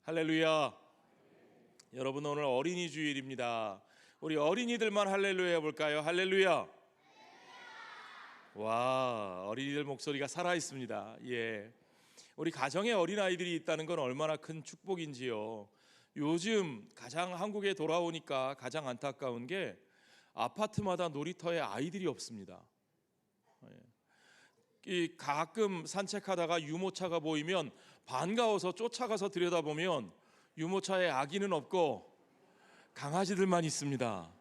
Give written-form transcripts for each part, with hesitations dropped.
할렐루야. 여러분, 오늘 어린이 주일입니다. 우리 어린이들만 할렐루야 해볼까요? 할렐루야. 와, 어린이들 목소리가 살아있습니다. 예, 우리 가정에 어린아이들이 있다는 건 얼마나 큰 축복인지요. 요즘 가장 한국에 돌아오니까 가장 안타까운 게 아파트마다 놀이터에 아이들이 없습니다. 가끔 산책하다가 유모차가 보이면 반가워서 쫓아가서 들여다보면 유모차에 아기는 없고 강아지들만 있습니다.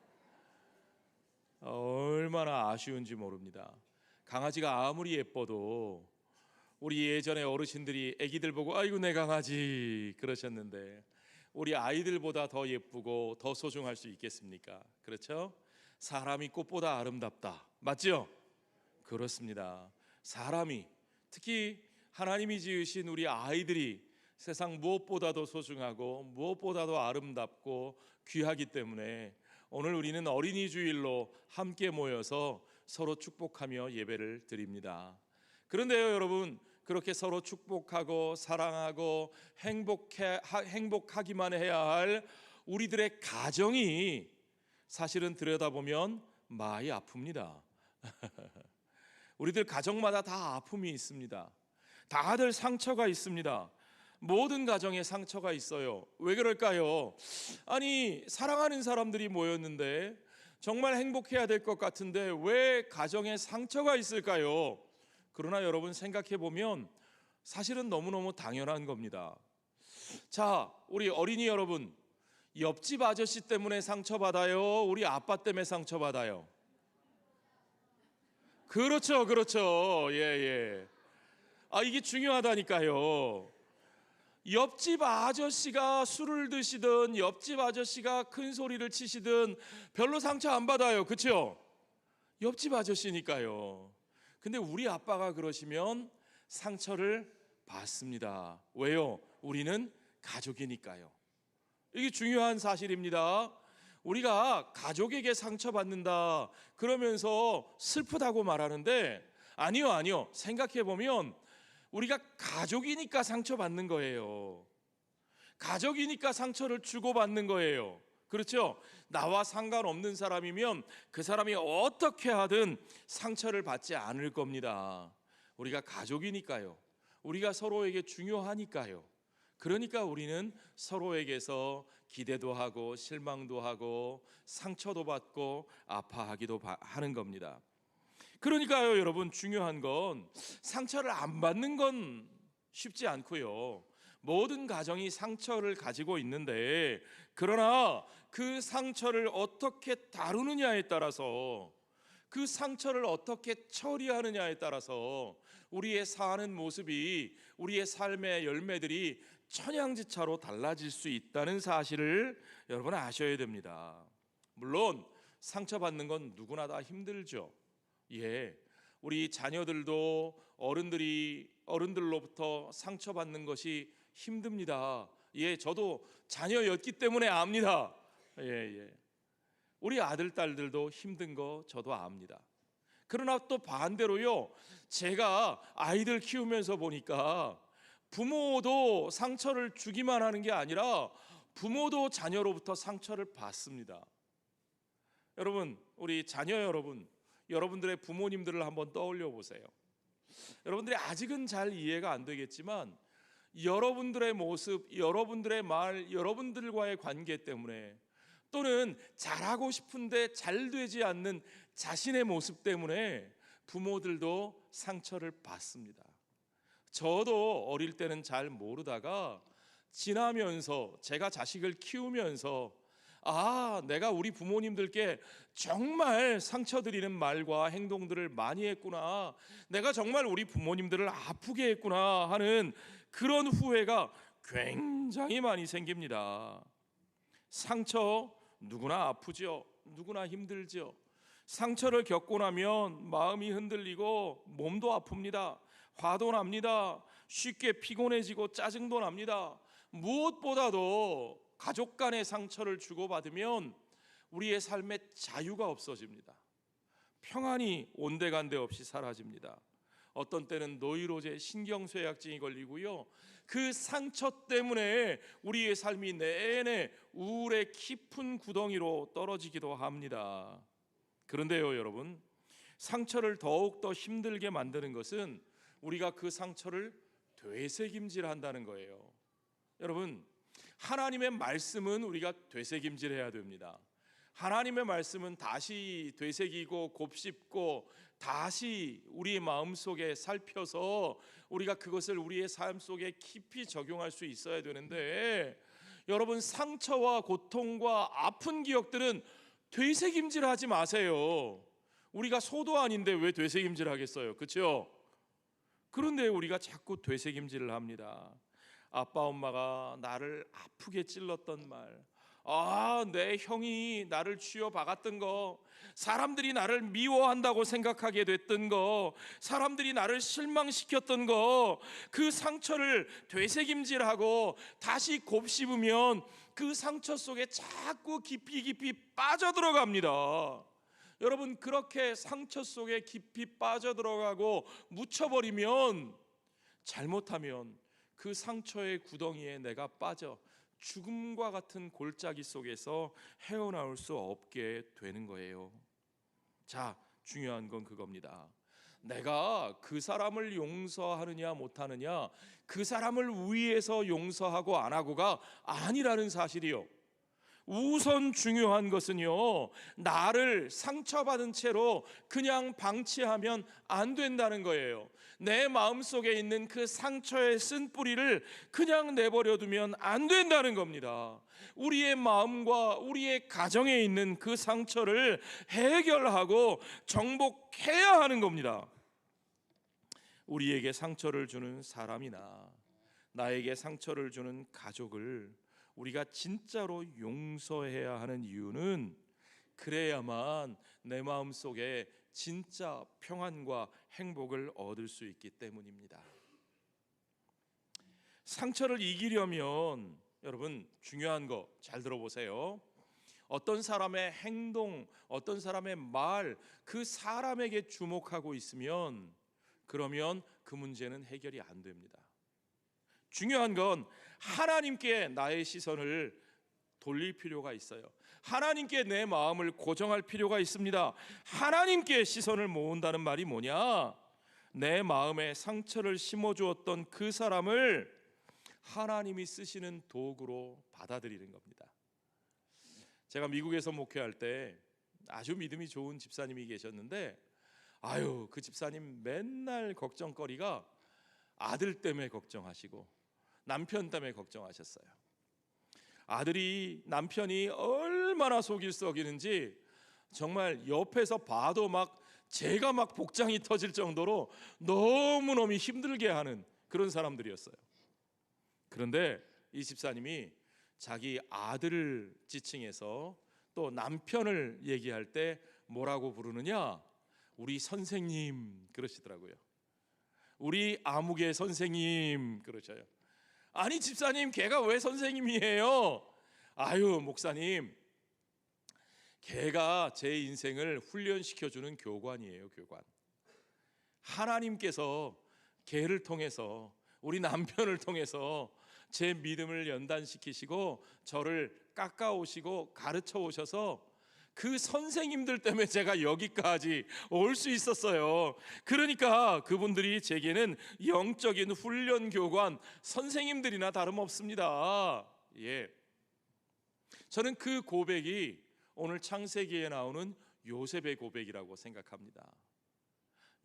얼마나 아쉬운지 모릅니다. 강아지가 아무리 예뻐도 우리 예전에 어르신들이 아기들 보고 아이고 내 강아지 그러셨는데 우리 아이들보다 더 예쁘고 더 소중할 수 있겠습니까? 그렇죠? 사람이 꽃보다 아름답다. 맞죠? 그렇습니다. 사람이, 특히 하나님이 지으신 우리 아이들이 세상 무엇보다도 소중하고 무엇보다도 아름답고 귀하기 때문에 오늘 우리는 어린이 주일로 함께 모여서 서로 축복하며 예배를 드립니다. 그런데요, 여러분, 그렇게 서로 축복하고 사랑하고 행복하기만 해야 할 우리들의 가정이 사실은 들여다보면 많이 아픕니다. 우리들 가정마다 다 아픔이 있습니다. 다들 상처가 있습니다. 모든 가정에 상처가 있어요. 왜 그럴까요? 아니, 사랑하는 사람들이 모였는데 정말 행복해야 될 것 같은데 왜 가정에 상처가 있을까요? 그러나 여러분, 생각해 보면 사실은 너무너무 당연한 겁니다. 자, 우리 어린이 여러분, 옆집 아저씨 때문에 상처받아요? 우리 아빠 때문에 상처받아요? 그렇죠, 그렇죠. 예. 이게 중요하다니까요. 옆집 아저씨가 술을 드시든 옆집 아저씨가 큰 소리를 치시든 별로 상처 안 받아요. 그렇죠? 옆집 아저씨니까요. 근데 우리 아빠가 그러시면 상처를 받습니다. 왜요? 우리는 가족이니까요. 이게 중요한 사실입니다. 우리가 가족에게 상처받는다 그러면서 슬프다고 말하는데 아니요. 생각해 보면 우리가 가족이니까 상처받는 거예요. 가족이니까 상처를 주고받는 거예요. 그렇죠? 나와 상관없는 사람이면 그 사람이 어떻게 하든 상처를 받지 않을 겁니다. 우리가 가족이니까요. 우리가 서로에게 중요하니까요. 그러니까 우리는 서로에게서 기대도 하고 실망도 하고 상처도 받고 아파하기도 하는 겁니다. 그러니까요, 여러분, 중요한 건 상처를 안 받는 건 쉽지 않고요. 모든 가정이 상처를 가지고 있는데 그러나 그 상처를 어떻게 다루느냐에 따라서, 그 상처를 어떻게 처리하느냐에 따라서 우리의 사는 모습이, 우리의 삶의 열매들이 천양지차로 달라질 수 있다는 사실을 여러분 아셔야 됩니다. 물론 상처받는 건 누구나 다 힘들죠. 예, 우리 자녀들도 어른들로부터 상처받는 것이 힘듭니다. 예, 저도 자녀였기 때문에 압니다. 예. 우리 아들, 딸들도 힘든 거 저도 압니다. 그러나 또 반대로요, 제가 아이들 키우면서 보니까 부모도 상처를 주기만 하는 게 아니라 부모도 자녀로부터 상처를 받습니다. 여러분, 우리 자녀 여러분, 여러분들의 부모님들을 한번 떠올려 보세요. 여러분들이 아직은 잘 이해가 안 되겠지만 여러분들의 모습, 여러분들의 말, 여러분들과의 관계 때문에, 또는 잘하고 싶은데 잘 되지 않는 자신의 모습 때문에 부모들도 상처를 받습니다. 저도 어릴 때는 잘 모르다가 지나면서 제가 자식을 키우면서 내가 우리 부모님들께 정말 상처드리는 말과 행동들을 많이 했구나, 내가 정말 우리 부모님들을 아프게 했구나 하는 그런 후회가 굉장히 많이 생깁니다. 상처 누구나 아프죠. 누구나 힘들죠. 상처를 겪고 나면 마음이 흔들리고 몸도 아픕니다. 화도 납니다. 쉽게 피곤해지고 짜증도 납니다. 무엇보다도 가족 간의 상처를 주고받으면 우리의 삶에 자유가 없어집니다. 평안이 온데간데 없이 사라집니다. 어떤 때는 노이로제 신경쇠약증이 걸리고요, 그 상처 때문에 우리의 삶이 내내 우울의 깊은 구덩이로 떨어지기도 합니다. 그런데요, 여러분, 상처를 더욱더 힘들게 만드는 것은 우리가 그 상처를 되새김질한다는 거예요. 여러분, 하나님의 말씀은 우리가 되새김질해야 됩니다. 하나님의 말씀은 다시 되새기고 곱씹고 다시 우리의 마음속에 살펴서 우리가 그것을 우리의 삶 속에 깊이 적용할 수 있어야 되는데, 여러분, 상처와 고통과 아픈 기억들은 되새김질하지 마세요. 우리가 소도 아닌데 왜 되새김질 하겠어요? 그렇죠? 그런데 우리가 자꾸 되새김질을 합니다. 아빠 엄마가 나를 아프게 찔렀던 말, 내 형이 나를 쥐어 박았던 거, 사람들이 나를 미워한다고 생각하게 됐던 거, 사람들이 나를 실망시켰던 거, 그 상처를 되새김질하고 다시 곱씹으면 그 상처 속에 자꾸 깊이 빠져들어갑니다. 여러분, 그렇게 상처 속에 깊이 빠져들어가고 묻혀버리면, 잘못하면 그 상처의 구덩이에 내가 빠져 죽음과 같은 골짜기 속에서 헤어나올 수 없게 되는 거예요. 자, 중요한 건 그겁니다. 내가 그 사람을 용서하느냐 못하느냐, 그 사람을 위해서 용서하고 안 하고가 아니라는 사실이요. 우선 중요한 것은요, 나를 상처받은 채로 그냥 방치하면 안 된다는 거예요. 내 마음속에 있는 그 상처의 쓴뿌리를 그냥 내버려 두면 안 된다는 겁니다. 우리의 마음과 우리의 가정에 있는 그 상처를 해결하고 정복해야 하는 겁니다. 우리에게 상처를 주는 사람이나 나에게 상처를 주는 가족을 우리가 진짜로 용서해야 하는 이유는, 그래야만 내 마음속에 진짜 평안과 행복을 얻을 수 있기 때문입니다. 상처를 이기려면 여러분, 중요한 거 잘 들어보세요. 어떤 사람의 행동, 어떤 사람의 말, 그 사람에게 주목하고 있으면 그러면 그 문제는 해결이 안 됩니다. 중요한 건 하나님께 나의 시선을 돌릴 필요가 있어요. 하나님께 내 마음을 고정할 필요가 있습니다. 하나님께 시선을 모은다는 말이 뭐냐? 내 마음에 상처를 심어주었던 그 사람을 하나님이 쓰시는 도구로 받아들이는 겁니다. 제가 미국에서 목회할 때 아주 믿음이 좋은 집사님이 계셨는데, 그 집사님 맨날 걱정거리가 아들 때문에 걱정하시고 남편 때문에 걱정하셨어요. 아들이 남편이 얼마나 속일 썩이는지 정말 옆에서 봐도 제가 복장이 터질 정도로 너무너무 힘들게 하는 그런 사람들이었어요. 그런데 이 집사님이 자기 아들을 지칭해서 또 남편을 얘기할 때 뭐라고 부르느냐? 우리 선생님 그러시더라고요. 우리 아무개 선생님 그러셔요. 아니 집사님, 걔가 왜 선생님이에요? 목사님, 걔가 제 인생을 훈련시켜주는 교관이에요. 교관. 하나님께서 걔를 통해서, 우리 남편을 통해서 제 믿음을 연단시키시고 저를 깎아오시고 가르쳐 오셔서 그 선생님들 때문에 제가 여기까지 올 수 있었어요. 그러니까 그분들이 제게는 영적인 훈련 교관 선생님들이나 다름없습니다. 저는 그 고백이 오늘 창세기에 나오는 요셉의 고백이라고 생각합니다.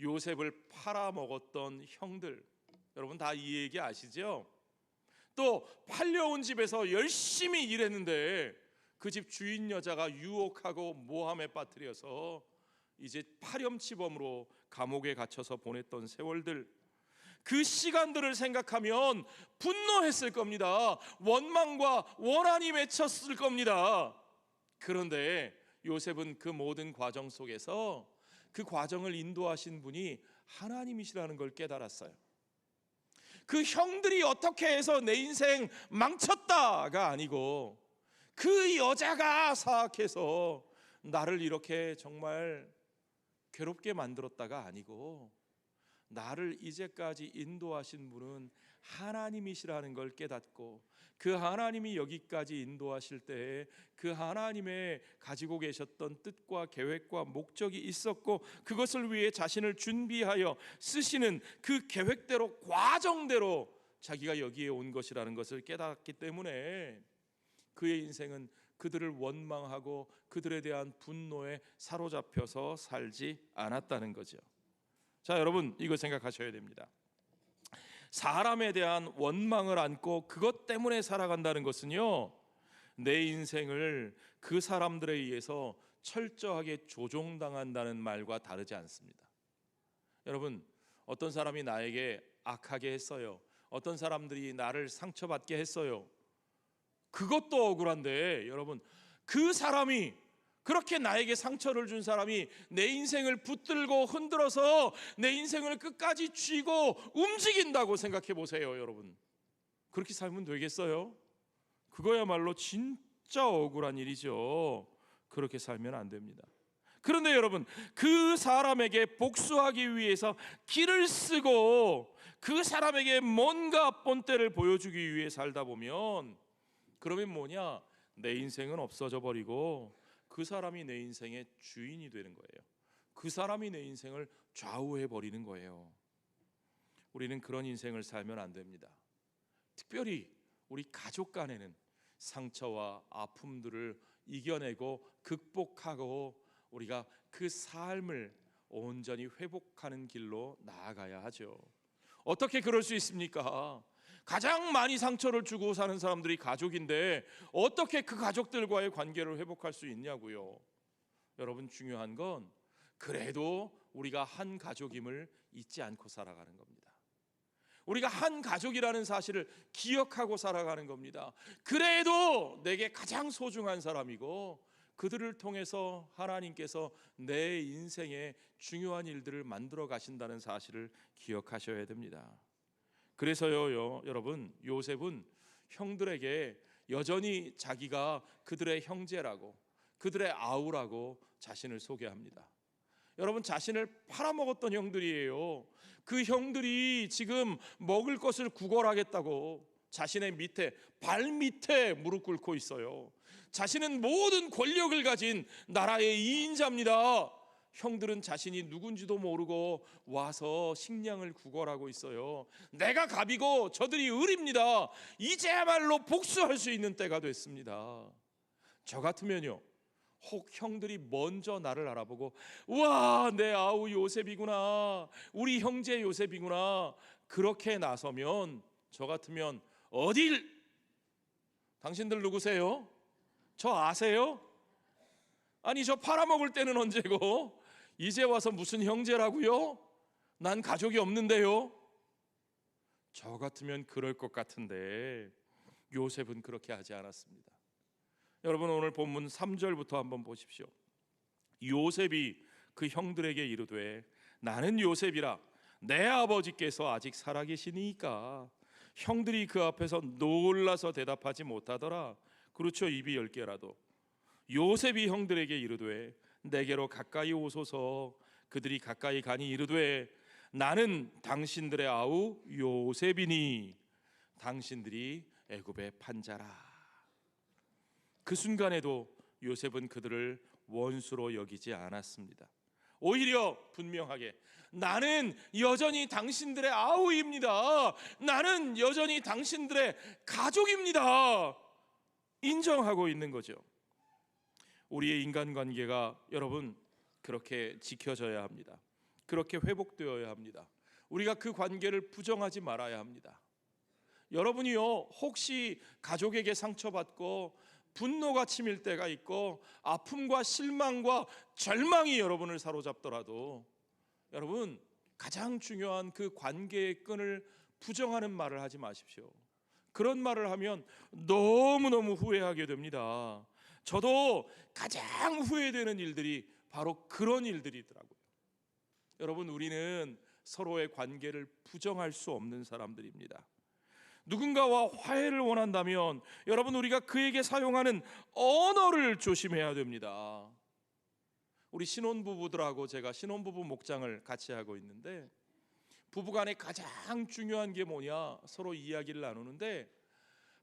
요셉을 팔아먹었던 형들, 여러분 다 이 얘기 아시죠? 또 팔려온 집에서 열심히 일했는데 그 집 주인 여자가 유혹하고 모함에 빠뜨려서 이제 파렴치범으로 감옥에 갇혀서 보냈던 세월들, 그 시간들을 생각하면 분노했을 겁니다. 원망과 원한이 맺혔을 겁니다. 그런데 요셉은 그 모든 과정 속에서 그 과정을 인도하신 분이 하나님이시라는 걸 깨달았어요. 그 형들이 어떻게 해서 내 인생 망쳤다가 아니고, 그 여자가 사악해서 나를 이렇게 정말 괴롭게 만들었다가 아니고, 나를 이제까지 인도하신 분은 하나님이시라는 걸 깨닫고 그 하나님이 여기까지 인도하실 때에 그 하나님의 가지고 계셨던 뜻과 계획과 목적이 있었고 그것을 위해 자신을 준비하여 쓰시는 그 계획대로 과정대로 자기가 여기에 온 것이라는 것을 깨닫기 때문에 그의 인생은 그들을 원망하고 그들에 대한 분노에 사로잡혀서 살지 않았다는 거죠. 자, 여러분 이거 생각하셔야 됩니다. 사람에 대한 원망을 안고 그것 때문에 살아간다는 것은요, 내 인생을 그 사람들에 의해서 철저하게 조종당한다는 말과 다르지 않습니다. 여러분, 어떤 사람이 나에게 악하게 했어요. 어떤 사람들이 나를 상처받게 했어요. 그것도 억울한데 여러분, 그 사람이 그렇게 나에게 상처를 준 사람이 내 인생을 붙들고 흔들어서 내 인생을 끝까지 쥐고 움직인다고 생각해 보세요. 여러분, 그렇게 살면 되겠어요? 그거야말로 진짜 억울한 일이죠. 그렇게 살면 안 됩니다. 그런데 여러분, 그 사람에게 복수하기 위해서 길을 쓰고 그 사람에게 뭔가 본때를 보여주기 위해 살다 보면 그러면 뭐냐? 내 인생은 없어져 버리고 그 사람이 내 인생의 주인이 되는 거예요. 그 사람이 내 인생을 좌우해 버리는 거예요. 우리는 그런 인생을 살면 안 됩니다. 특별히 우리 가족 간에는 상처와 아픔들을 이겨내고 극복하고 우리가 그 삶을 온전히 회복하는 길로 나아가야 하죠. 어떻게 그럴 수 있습니까? 가장 많이 상처를 주고 사는 사람들이 가족인데 어떻게 그 가족들과의 관계를 회복할 수 있냐고요. 여러분, 중요한 건 그래도 우리가 한 가족임을 잊지 않고 살아가는 겁니다. 우리가 한 가족이라는 사실을 기억하고 살아가는 겁니다. 그래도 내게 가장 소중한 사람이고 그들을 통해서 하나님께서 내 인생에 중요한 일들을 만들어 가신다는 사실을 기억하셔야 됩니다. 그래서요, 여러분, 요셉은 형들에게 여전히 자기가 그들의 형제라고, 그들의 아우라고 자신을 소개합니다. 여러분, 자신을 팔아먹었던 형들이에요. 그 형들이 지금 먹을 것을 구걸하겠다고 자신의 밑에, 발 밑에 무릎 꿇고 있어요. 자신은 모든 권력을 가진 나라의 2인자입니다. 형들은 자신이 누군지도 모르고 와서 식량을 구걸하고 있어요. 내가 갑이고 저들이 을입니다. 이제야말로 복수할 수 있는 때가 됐습니다. 저 같으면요, 혹 형들이 먼저 나를 알아보고 와, 내 아우 요셉이구나, 우리 형제 요셉이구나, 그렇게 나서면 저 같으면 어딜, 당신들 누구세요? 저 아세요? 아니, 저 팔아먹을 때는 언제고 이제 와서 무슨 형제라고요? 난 가족이 없는데요. 저 같으면 그럴 것 같은데 요셉은 그렇게 하지 않았습니다. 여러분, 오늘 본문 3절부터 한번 보십시오. 요셉이 그 형들에게 이르되 나는 요셉이라 내 아버지께서 아직 살아계시니까. 형들이 그 앞에서 놀라서 대답하지 못하더라. 그렇죠, 입이 10개라도. 요셉이 형들에게 이르되 내게로 가까이 오소서. 그들이 가까이 가니 이르되 나는 당신들의 아우 요셉이니 당신들이 애굽의 판자라. 그 순간에도 요셉은 그들을 원수로 여기지 않았습니다. 오히려 분명하게 나는 여전히 당신들의 아우입니다. 나는 여전히 당신들의 가족입니다. 인정하고 있는 거죠. 우리의 인간관계가 여러분 그렇게 지켜져야 합니다. 그렇게 회복되어야 합니다. 우리가 그 관계를 부정하지 말아야 합니다. 여러분이요, 혹시 가족에게 상처받고 분노가 치밀 때가 있고 아픔과 실망과 절망이 여러분을 사로잡더라도 여러분, 가장 중요한 그 관계의 끈을 부정하는 말을 하지 마십시오. 그런 말을 하면 너무너무 후회하게 됩니다. 저도 가장 후회되는 일들이 바로 그런 일들이더라고요. 여러분, 우리는 서로의 관계를 부정할 수 없는 사람들입니다. 누군가와 화해를 원한다면 여러분, 우리가 그에게 사용하는 언어를 조심해야 됩니다. 우리 신혼부부들하고 제가 신혼부부 목장을 같이 하고 있는데 부부간에 가장 중요한 게 뭐냐? 서로 이야기를 나누는데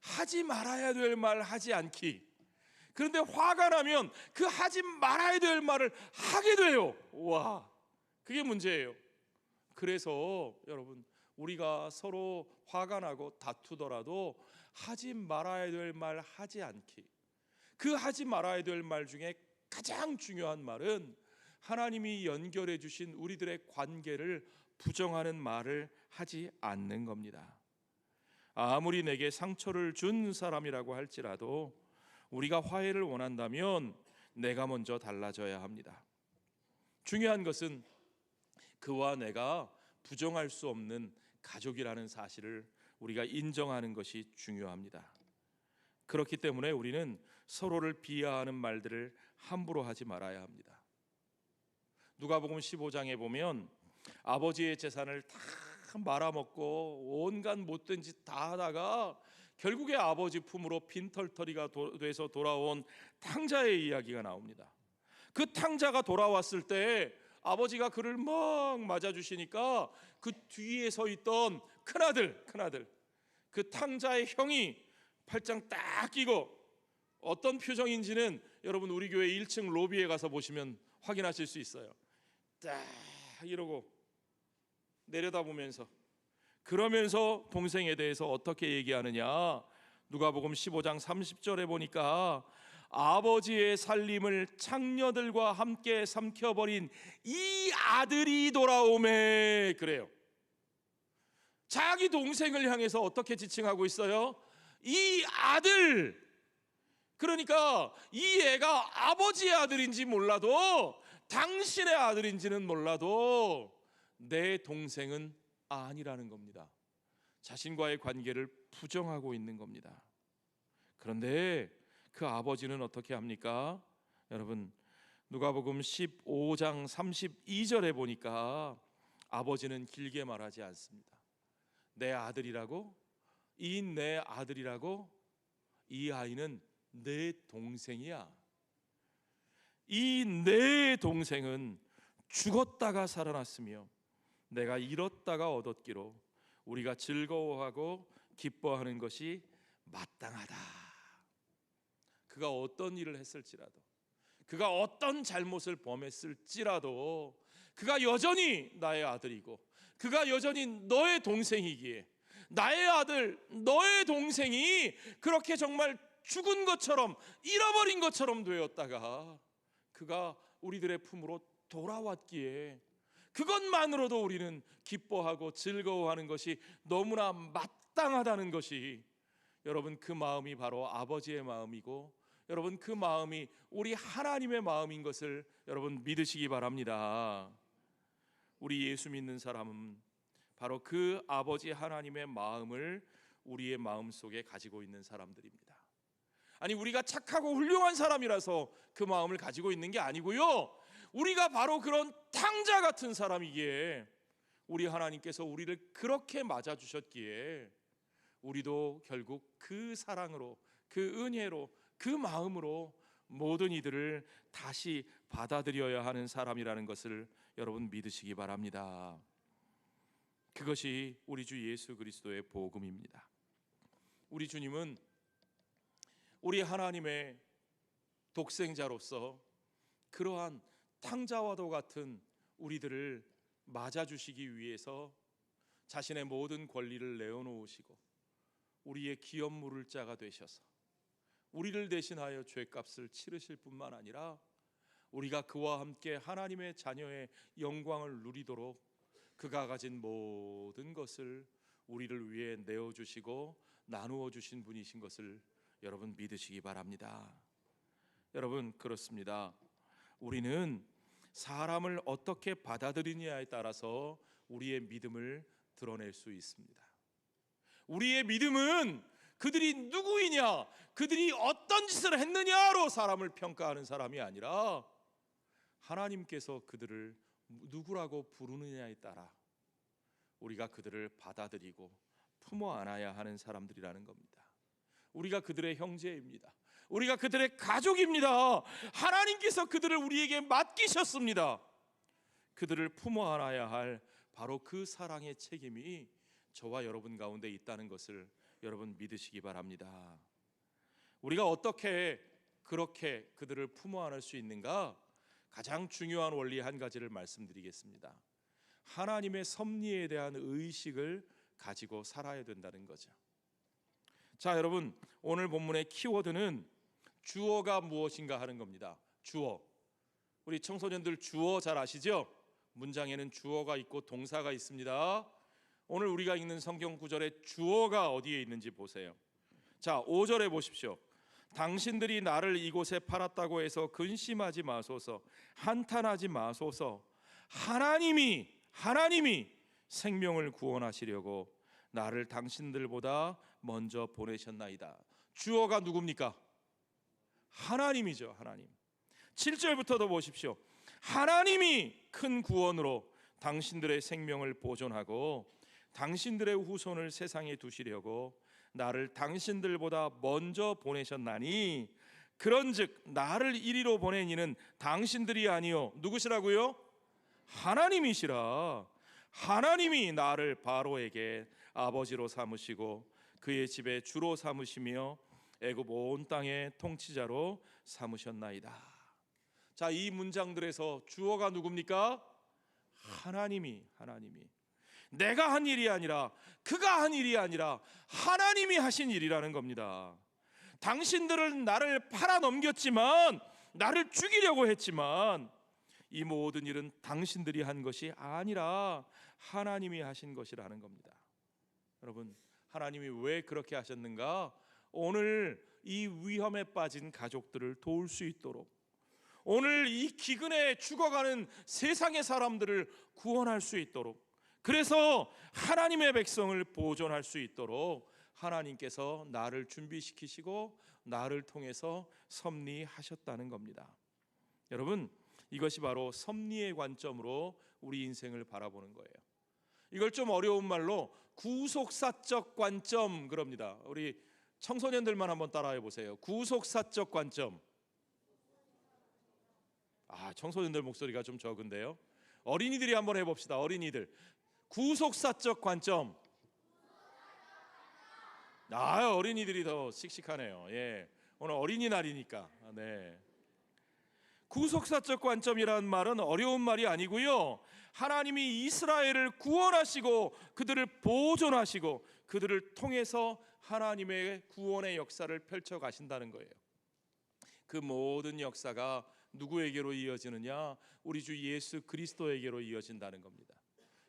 하지 말아야 될 말 하지 않기. 그런데 화가 나면 그 하지 말아야 될 말을 하게 돼요. 와, 그게 문제예요. 그래서 여러분, 우리가 서로 화가 나고 다투더라도 하지 말아야 될 말 하지 않기. 그 하지 말아야 될 말 중에 가장 중요한 말은 하나님이 연결해 주신 우리들의 관계를 부정하는 말을 하지 않는 겁니다. 아무리 내게 상처를 준 사람이라고 할지라도 우리가 화해를 원한다면 내가 먼저 달라져야 합니다. 중요한 것은 그와 내가 부정할 수 없는 가족이라는 사실을 우리가 인정하는 것이 중요합니다. 그렇기 때문에 우리는 서로를 비하하는 말들을 함부로 하지 말아야 합니다. 누가복음 15장에 보면 아버지의 재산을 다 말아먹고 온갖 못된 짓 다 하다가 결국에 아버지 품으로 빈털터리가 돼서 돌아온 탕자의 이야기가 나옵니다. 그 탕자가 돌아왔을 때 아버지가 그를 막 맞아주시니까 그 뒤에 서 있던 큰아들 그 탕자의 형이 팔짱 딱 끼고 어떤 표정인지는 여러분 우리 교회 1층 로비에 가서 보시면 확인하실 수 있어요. 딱 이러고 내려다보면서 그러면서 동생에 대해서 어떻게 얘기하느냐? 누가복음 15장 30절에 보니까 아버지의 살림을 창녀들과 함께 삼켜버린 이 아들이 돌아오매 그래요. 자기 동생을 향해서 어떻게 지칭하고 있어요? 이 아들. 그러니까 이 애가 아버지의 아들인지 몰라도 당신의 아들인지는 몰라도 내 동생은 아니라는 겁니다. 자신과의 관계를 부정하고 있는 겁니다. 그런데 그 아버지는 어떻게 합니까? 여러분 누가복음 15장 32절에 보니까 아버지는 길게 말하지 않습니다. 내 아들이라고? 이 내 아들이라고? 이 아이는 내 동생이야. 이 내 동생은 죽었다가 살아났으며 내가 잃었다가 얻었기로 우리가 즐거워하고 기뻐하는 것이 마땅하다. 그가 어떤 일을 했을지라도, 그가 어떤 잘못을 범했을지라도 그가 여전히 나의 아들이고 그가 여전히 너의 동생이기에 나의 아들, 너의 동생이 그렇게 정말 죽은 것처럼 잃어버린 것처럼 되었다가 그가 우리들의 품으로 돌아왔기에 그것만으로도 우리는 기뻐하고 즐거워하는 것이 너무나 마땅하다는 것이 여러분 그 마음이 바로 아버지의 마음이고 여러분 그 마음이 우리 하나님의 마음인 것을 여러분 믿으시기 바랍니다. 우리 예수 믿는 사람은 바로 그 아버지 하나님의 마음을 우리의 마음속에 가지고 있는 사람들입니다. 아니 우리가 착하고 훌륭한 사람이라서 그 마음을 가지고 있는 게 아니고요, 우리가 바로 그런 탕자 같은 사람이기에 우리 하나님께서 우리를 그렇게 맞아주셨기에 우리도 결국 그 사랑으로 그 은혜로 그 마음으로 모든 이들을 다시 받아들여야 하는 사람이라는 것을 여러분 믿으시기 바랍니다. 그것이 우리 주 예수 그리스도의 복음입니다. 우리 주님은 우리 하나님의 독생자로서 그러한 탕자와도 같은 우리들을 맞아주시기 위해서 자신의 모든 권리를 내어놓으시고 우리의 기업 물을 자가 되셔서 우리를 대신하여 죄값을 치르실 뿐만 아니라 우리가 그와 함께 하나님의 자녀의 영광을 누리도록 그가 가진 모든 것을 우리를 위해 내어주시고 나누어 주신 분이신 것을 여러분 믿으시기 바랍니다. 여러분 그렇습니다. 우리는 사람을 어떻게 받아들이느냐에 따라서 우리의 믿음을 드러낼 수 있습니다. 우리의 믿음은 그들이 누구이냐, 그들이 어떤 짓을 했느냐로 사람을 평가하는 사람이 아니라 하나님께서 그들을 누구라고 부르느냐에 따라 우리가 그들을 받아들이고 품어 안아야 하는 사람들이라는 겁니다. 우리가 그들의 형제입니다. 우리가 그들의 가족입니다. 하나님께서 그들을 우리에게 맡기셨습니다. 그들을 품어 안아야 할 바로 그 사랑의 책임이 저와 여러분 가운데 있다는 것을 여러분 믿으시기 바랍니다. 우리가 어떻게 그렇게 그들을 품어 안을 수 있는가? 가장 중요한 원리 한 가지를 말씀드리겠습니다. 하나님의 섭리에 대한 의식을 가지고 살아야 된다는 거죠. 자, 여러분, 오늘 본문의 키워드는 주어가 무엇인가 하는 겁니다. 주어. 우리 청소년들 주어 잘 아시죠? 문장에는 주어가 있고 동사가 있습니다. 오늘 우리가 읽는 성경 구절에 주어가 어디에 있는지 보세요. 자, 5절에 보십시오. 당신들이 나를 이곳에 팔았다고 해서 근심하지 마소서, 한탄하지 마소서. 하나님이 생명을 구원하시려고 나를 당신들보다 먼저 보내셨나이다. 주어가 누굽니까? 하나님이죠. 하나님. 7절부터도 보십시오. 하나님이 큰 구원으로 당신들의 생명을 보존하고 당신들의 후손을 세상에 두시려고 나를 당신들보다 먼저 보내셨나니, 그런즉 나를 이리로 보낸 이는 당신들이 아니요 누구시라고요? 하나님이시라. 하나님이 나를 바로에게 아버지로 삼으시고 그의 집에 주로 삼으시며 애굽 온 땅의 통치자로 삼으셨나이다. 자, 이 문장들에서 주어가 누굽니까? 하나님이 내가 한 일이 아니라, 그가 한 일이 아니라 하나님이 하신 일이라는 겁니다. 당신들은 나를 팔아넘겼지만, 나를 죽이려고 했지만 이 모든 일은 당신들이 한 것이 아니라 하나님이 하신 것이라는 겁니다. 여러분, 하나님이 왜 그렇게 하셨는가? 오늘 이 위험에 빠진 가족들을 도울 수 있도록, 오늘 이 기근에 죽어가는 세상의 사람들을 구원할 수 있도록, 그래서 하나님의 백성을 보존할 수 있도록 하나님께서 나를 준비시키시고 나를 통해서 섭리하셨다는 겁니다. 여러분, 이것이 바로 섭리의 관점으로 우리 인생을 바라보는 거예요. 이걸 좀 어려운 말로 구속사적 관점 그럽니다. 우리 청소년들만 한번 따라해 보세요. 구속사적 관점. 청소년들 목소리가 좀 적은데요. 어린이들이 한번 해봅시다. 어린이들. 구속사적 관점. 어린이들이 더 씩씩하네요. 예, 오늘 어린이날이니까. 네. 구속사적 관점이라는 말은 어려운 말이 아니고요, 하나님이 이스라엘을 구원하시고 그들을 보존하시고 그들을 통해서 하나님의 구원의 역사를 펼쳐 가신다는 거예요. 그 모든 역사가 누구에게로 이어지느냐? 우리 주 예수 그리스도에게로 이어진다는 겁니다.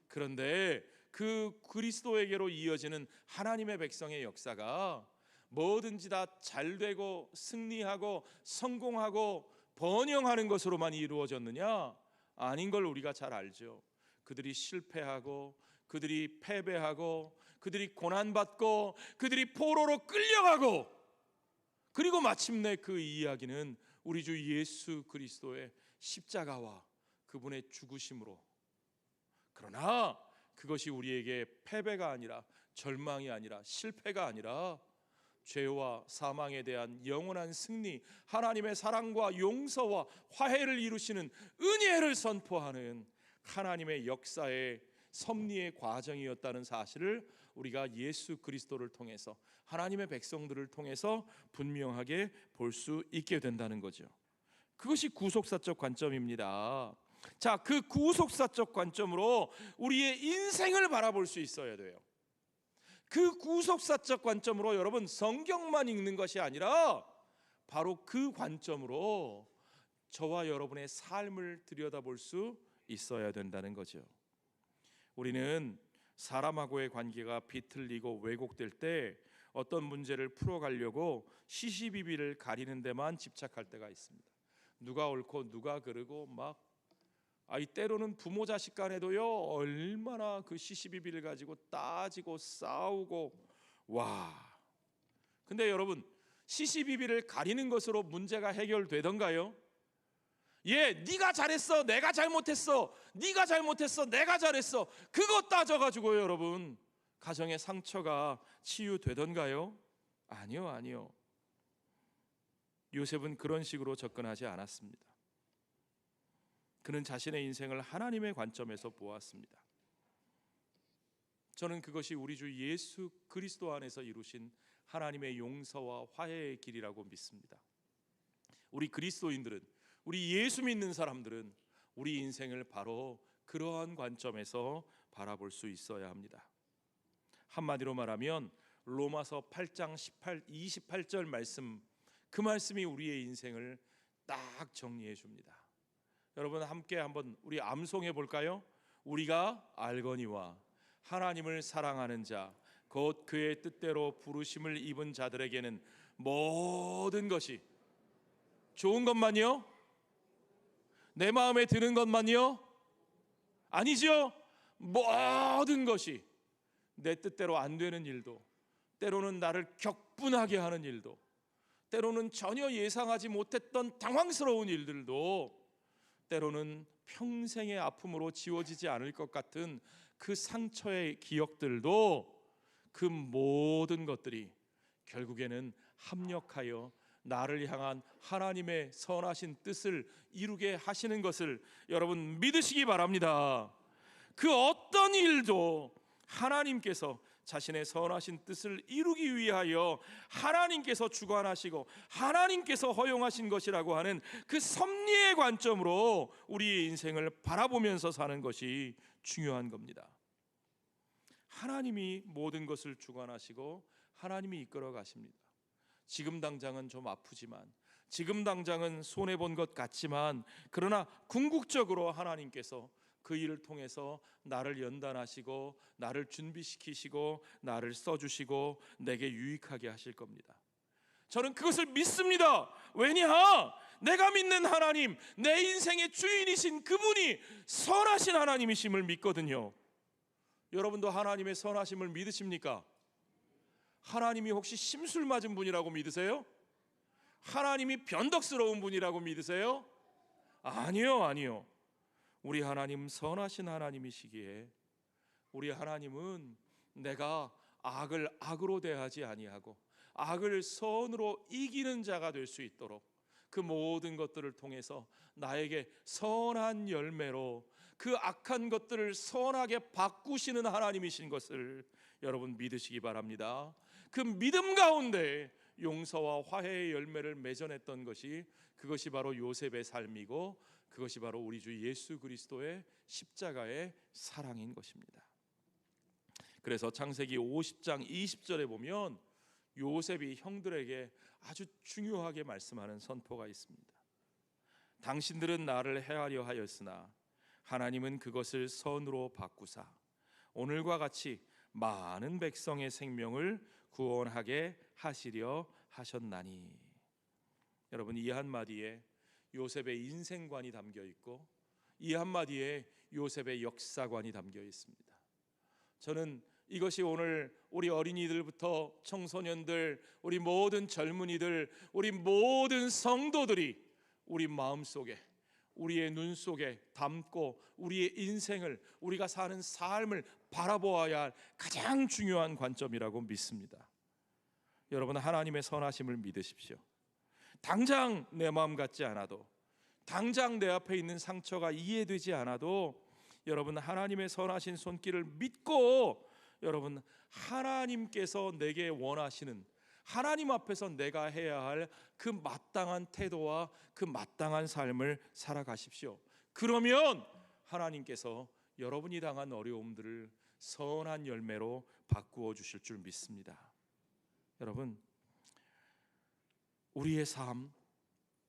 그런데 그 그리스도에게로 이어지는 하나님의 백성의 역사가 뭐든지 다 잘되고 승리하고 성공하고 번영하는 것으로만 이루어졌느냐? 아닌 걸 우리가 잘 알죠. 그들이 실패하고 그들이 패배하고 그들이 고난받고 그들이 포로로 끌려가고, 그리고 마침내 그 이야기는 우리 주 예수 그리스도의 십자가와 그분의 죽으심으로. 그러나 그것이 우리에게 패배가 아니라, 절망이 아니라, 실패가 아니라 죄와 사망에 대한 영원한 승리, 하나님의 사랑과 용서와 화해를 이루시는 은혜를 선포하는 하나님의 역사의 섭리의 과정이었다는 사실을 우리가 예수 그리스도를 통해서, 하나님의 백성들을 통해서 분명하게 볼 수 있게 된다는 거죠. 그것이 구속사적 관점입니다. 자, 그 구속사적 관점으로 우리의 인생을 바라볼 수 있어야 돼요. 그 구속사적 관점으로 여러분, 성경만 읽는 것이 아니라 바로 그 관점으로 저와 여러분의 삶을 들여다볼 수 있어야 된다는 거죠. 우리는 사람하고의 관계가 비틀리고 왜곡될 때 어떤 문제를 풀어가려고 시시비비를 가리는 데만 집착할 때가 있습니다. 누가 옳고 누가 그르고 막 때로는 부모 자식 간에도요, 얼마나 그 시시비비를 가지고 따지고 싸우고. 근데 여러분, 시시비비를 가리는 것으로 문제가 해결되던가요? 네가 잘했어, 내가 잘못했어, 네가 잘못했어, 내가 잘했어, 그거 따져가지고 여러분 가정의 상처가 치유되던가요? 아니요. 요셉은 그런 식으로 접근하지 않았습니다. 그는 자신의 인생을 하나님의 관점에서 보았습니다. 저는 그것이 우리 주 예수 그리스도 안에서 이루신 하나님의 용서와 화해의 길이라고 믿습니다. 우리 그리스도인들은, 우리 예수 믿는 사람들은 우리 인생을 바로 그러한 관점에서 바라볼 수 있어야 합니다. 한마디로 말하면 로마서 8장 28절 말씀, 그 말씀이 우리의 인생을 딱 정리해 줍니다. 여러분 함께 한번 우리 암송해 볼까요? 우리가 알거니와 하나님을 사랑하는 자 곧 그의 뜻대로 부르심을 입은 자들에게는 모든 것이, 좋은 것만요? 내 마음에 드는 것만요? 아니죠. 모든 것이, 내 뜻대로 안 되는 일도, 때로는 나를 격분하게 하는 일도, 때로는 전혀 예상하지 못했던 당황스러운 일들도, 때로는 평생의 아픔으로 지워지지 않을 것 같은 그 상처의 기억들도, 그 모든 것들이 결국에는 합력하여 나를 향한 하나님의 선하신 뜻을 이루게 하시는 것을 여러분 믿으시기 바랍니다. 그 어떤 일도 하나님께서 자신의 선하신 뜻을 이루기 위하여 하나님께서 주관하시고 하나님께서 허용하신 것이라고 하는 그 섭리의 관점으로 우리의 인생을 바라보면서 사는 것이 중요한 겁니다. 하나님이 모든 것을 주관하시고 하나님이 이끌어 가십니다. 지금 당장은 좀 아프지만, 지금 당장은 손해본 것 같지만, 그러나 궁극적으로 하나님께서 그 일을 통해서 나를 연단하시고 나를 준비시키시고 나를 써주시고 내게 유익하게 하실 겁니다. 저는 그것을 믿습니다. 왜냐? 내가 믿는 하나님, 내 인생의 주인이신 그분이 선하신 하나님이심을 믿거든요. 여러분도 하나님의 선하심을 믿으십니까? 하나님이 혹시 심술 맞은 분이라고 믿으세요? 하나님이 변덕스러운 분이라고 믿으세요? 아니요. 우리 하나님 선하신 하나님이시기에 우리 하나님은 내가 악을 악으로 대하지 아니하고 악을 선으로 이기는 자가 될 수 있도록 그 모든 것들을 통해서 나에게 선한 열매로 그 악한 것들을 선하게 바꾸시는 하나님이신 것을 여러분 믿으시기 바랍니다. 그 믿음 가운데 용서와 화해의 열매를 맺어냈던 것이, 그것이 바로 요셉의 삶이고 그것이 바로 우리 주 예수 그리스도의 십자가의 사랑인 것입니다. 그래서 창세기 50장 20절에 보면 요셉이 형들에게 아주 중요하게 말씀하는 선포가 있습니다. 당신들은 나를 해하려 하였으나 하나님은 그것을 선으로 바꾸사 오늘과 같이 많은 백성의 생명을 구원하게 하시려 하셨나니. 여러분, 이 한마디에 요셉의 인생관이 담겨 있고 이 한마디에 요셉의 역사관이 담겨 있습니다. 저는 이것이 오늘 우리 어린이들부터 청소년들, 우리 모든 젊은이들, 우리 모든 성도들이 우리 마음속에, 우리의 눈 속에 담고 우리의 인생을, 우리가 사는 삶을 바라보아야 할 가장 중요한 관점이라고 믿습니다. 여러분, 하나님의 선하심을 믿으십시오. 당장 내 마음 같지 않아도, 당장 내 앞에 있는 상처가 이해되지 않아도 여러분 하나님의 선하신 손길을 믿고 여러분 하나님께서 내게 원하시는, 하나님 앞에서 내가 해야 할 그 마땅한 태도와 그 마땅한 삶을 살아가십시오. 그러면 하나님께서 여러분이 당한 어려움들을 선한 열매로 바꾸어 주실 줄 믿습니다. 여러분, 우리의 삶,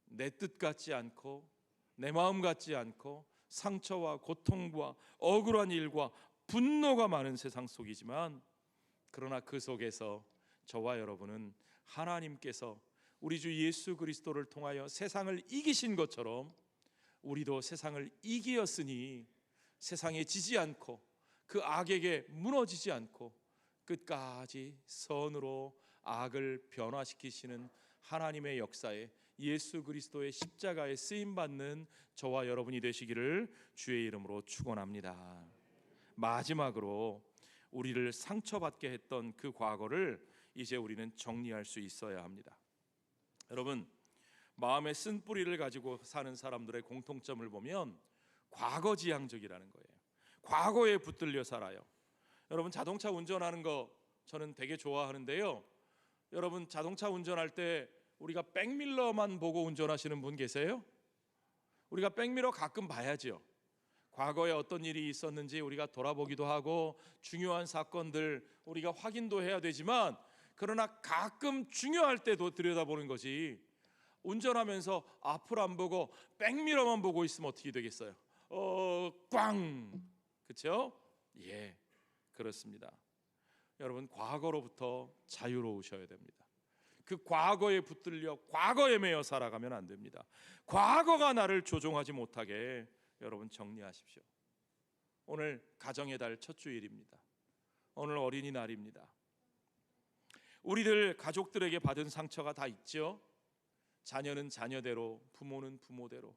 내 뜻 같지 않고 내 마음 같지 않고 상처와 고통과 억울한 일과 분노가 많은 세상 속이지만, 그러나 그 속에서 저와 여러분은 하나님께서 우리 주 예수 그리스도를 통하여 세상을 이기신 것처럼 우리도 세상을 이기었으니 세상에 지지 않고 그 악에게 무너지지 않고 끝까지 선으로 악을 변화시키시는 하나님의 역사에 예수 그리스도의 십자가에 쓰임받는 저와 여러분이 되시기를 주의 이름으로 축원합니다. 마지막으로 우리를 상처받게 했던 그 과거를 이제 우리는 정리할 수 있어야 합니다. 여러분, 마음의 쓴뿌리를 가지고 사는 사람들의 공통점을 보면 과거지향적이라는 거예요. 과거에 붙들려 살아요. 여러분 자동차 운전하는 거 저는 되게 좋아하는데요. 여러분 자동차 운전할 때 우리가 백밀러만 보고 운전하시는 분 계세요? 우리가 백미러 가끔 봐야죠. 과거에 어떤 일이 있었는지 우리가 돌아보기도 하고 중요한 사건들 우리가 확인도 해야 되지만, 그러나 가끔 중요할 때도 들여다보는 거지, 운전하면서 앞을 안 보고 백미러만 보고 있으면 어떻게 되겠어요? 꽝! 그렇죠? 예, 그렇습니다. 여러분 과거로부터 자유로우셔야 됩니다. 그 과거에 붙들려 과거에 매여 살아가면 안 됩니다. 과거가 나를 조종하지 못하게 여러분 정리하십시오. 오늘 가정의 달 첫 주일입니다. 오늘 어린이날입니다. 우리들 가족들에게 받은 상처가 다 있죠. 자녀는 자녀대로, 부모는 부모대로,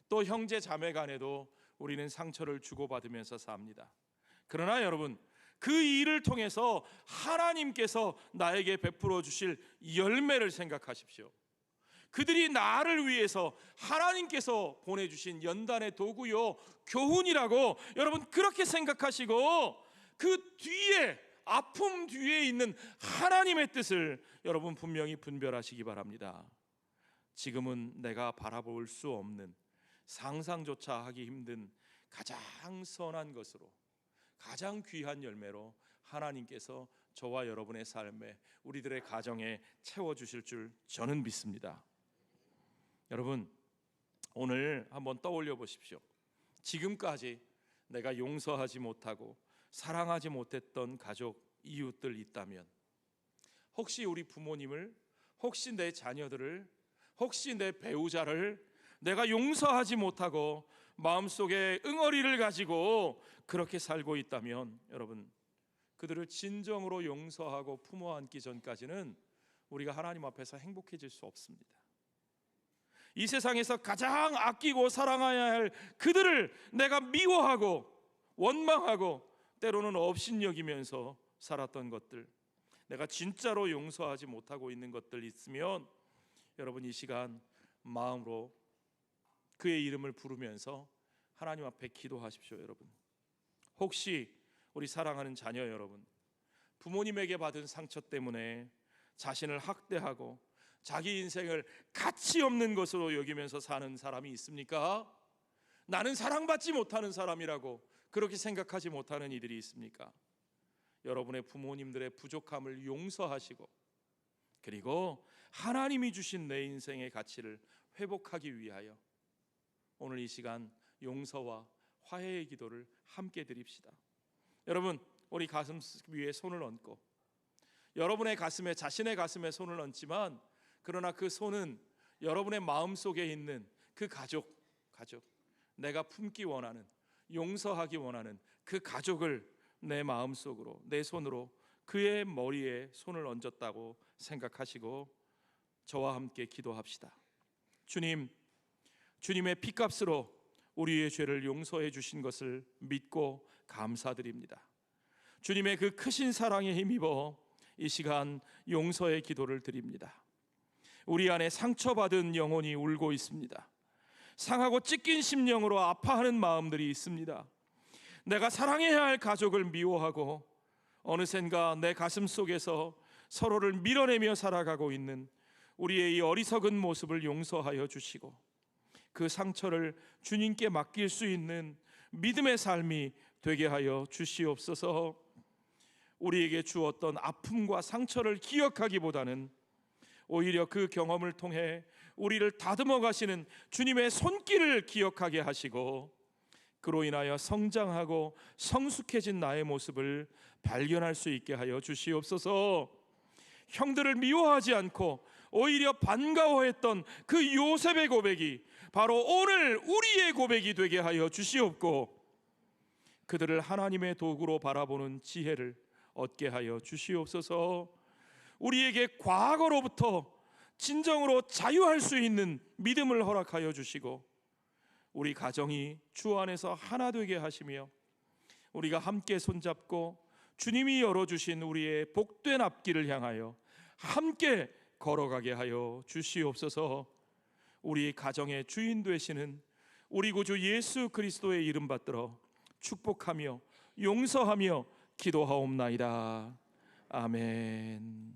또 형제 자매 간에도 우리는 상처를 주고받으면서 삽니다. 그러나 여러분, 그 일을 통해서 하나님께서 나에게 베풀어 주실 열매를 생각하십시오. 그들이 나를 위해서 하나님께서 보내주신 연단의 도구요, 교훈이라고 여러분 그렇게 생각하시고, 그 뒤에, 아픔 뒤에 있는 하나님의 뜻을 여러분 분명히 분별하시기 바랍니다. 지금은 내가 바라볼 수 없는, 상상조차 하기 힘든 가장 선한 것으로, 가장 귀한 열매로 하나님께서 저와 여러분의 삶에, 우리들의 가정에 채워주실 줄 저는 믿습니다. 여러분, 오늘 한번 떠올려 보십시오. 지금까지 내가 용서하지 못하고 사랑하지 못했던 가족, 이웃들 있다면, 혹시 우리 부모님을, 혹시 내 자녀들을, 혹시 내 배우자를 내가 용서하지 못하고 마음속에 응어리를 가지고 그렇게 살고 있다면, 여러분 그들을 진정으로 용서하고 품어 안기 전까지는 우리가 하나님 앞에서 행복해질 수 없습니다. 이 세상에서 가장 아끼고 사랑해야 할 그들을 내가 미워하고 원망하고 때로는 업신여기면서 살았던 것들, 내가 진짜로 용서하지 못하고 있는 것들 있으면 여러분 이 시간 마음으로 그의 이름을 부르면서 하나님 앞에 기도하십시오. 여러분, 혹시 우리 사랑하는 자녀 여러분, 부모님에게 받은 상처 때문에 자신을 학대하고 자기 인생을 가치 없는 것으로 여기면서 사는 사람이 있습니까? 나는 사랑받지 못하는 사람이라고 그렇게 생각하지 못하는 이들이 있습니까? 여러분의 부모님들의 부족함을 용서하시고, 그리고 하나님이 주신 내 인생의 가치를 회복하기 위하여 오늘 이 시간 용서와 화해의 기도를 함께 드립시다. 여러분, 우리 가슴 위에 손을 얹고, 여러분의 가슴에, 자신의 가슴에 손을 얹지만, 그러나 그 손은 여러분의 마음속에 있는 그 가족, 내가 품기 원하는, 용서하기 원하는 그 가족을 내 마음속으로, 내 손으로 그의 머리에 손을 얹었다고 생각하시고 저와 함께 기도합시다. 주님, 주님의 피값으로 우리의 죄를 용서해 주신 것을 믿고 감사드립니다. 주님의 그 크신 사랑에 힘입어 이 시간 용서의 기도를 드립니다. 우리 안에 상처받은 영혼이 울고 있습니다. 상하고 찢긴 심령으로 아파하는 마음들이 있습니다. 내가 사랑해야 할 가족을 미워하고 어느샌가 내 가슴 속에서 서로를 밀어내며 살아가고 있는 우리의 이 어리석은 모습을 용서하여 주시고, 그 상처를 주님께 맡길 수 있는 믿음의 삶이 되게 하여 주시옵소서. 우리에게 주었던 아픔과 상처를 기억하기보다는 오히려 그 경험을 통해 우리를 다듬어 가시는 주님의 손길을 기억하게 하시고, 그로 인하여 성장하고 성숙해진 나의 모습을 발견할 수 있게 하여 주시옵소서. 형들을 미워하지 않고 오히려 반가워했던 그 요셉의 고백이 바로 오늘 우리의 고백이 되게 하여 주시옵고, 그들을 하나님의 도구로 바라보는 지혜를 얻게 하여 주시옵소서. 우리에게 과거로부터 진정으로 자유할 수 있는 믿음을 허락하여 주시고, 우리 가정이 주 안에서 하나 되게 하시며, 우리가 함께 손잡고 주님이 열어주신 우리의 복된 앞길을 향하여 함께 걸어가게 하여 주시옵소서. 우리 가정의 주인 되시는 우리 구주 예수 그리스도의 이름 받들어 축복하며 용서하며 기도하옵나이다. 아멘.